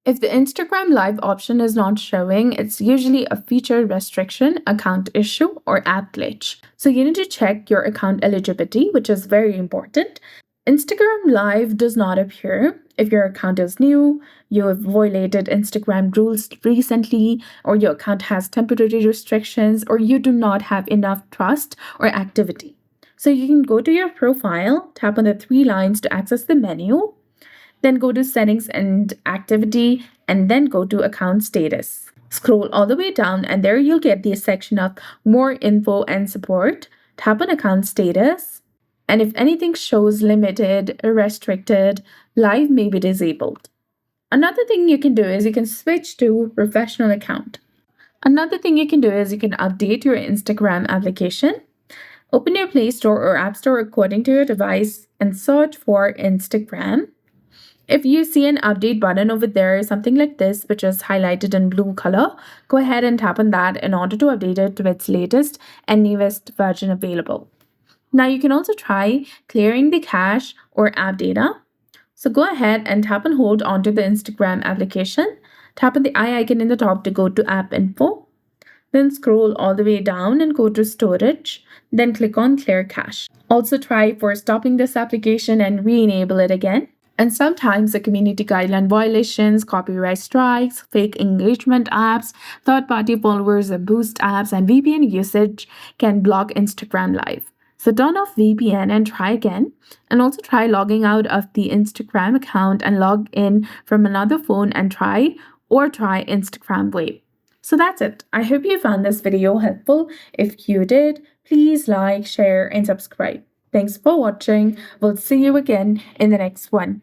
If the Instagram Live option is not showing, it's usually a feature restriction, account issue, or app glitch. So you need to check your account eligibility, which is very important. Instagram Live does not appear if your account is new, you have violated Instagram rules recently, or your account has temporary restrictions, or you do not have enough trust or activity. So you can go to your profile, tap on the three lines to access the menu, then go to settings and activity, and then go to account status. Scroll all the way down, and there you'll get the section of more info and support. Tap on account status, and if anything shows limited, restricted, live may be disabled. Another thing you can do is you can switch to professional account. Another thing you can do is you can update your Instagram application. Open your Play Store or App Store according to your device and search for Instagram. If you see an update button over there, something like this, which is highlighted in blue color, go ahead and tap on that in order to update it to its latest and newest version available. Now you can also try clearing the cache or app data. So go ahead and tap and hold onto the Instagram application. Tap on the eye icon in the top to go to app info. Then scroll all the way down and go to storage. Then click on clear cache. Also try for stopping this application and re-enable it again. And sometimes the community guideline violations, copyright strikes, fake engagement apps, third-party followers or boost apps, and VPN usage can block Instagram Live. So turn off VPN and try again. And also try logging out of the Instagram account and log in from another phone and try Instagram Web. So that's it. I hope you found this video helpful. If you did, please like, share, and subscribe. Thanks for watching. We'll see you again in the next one.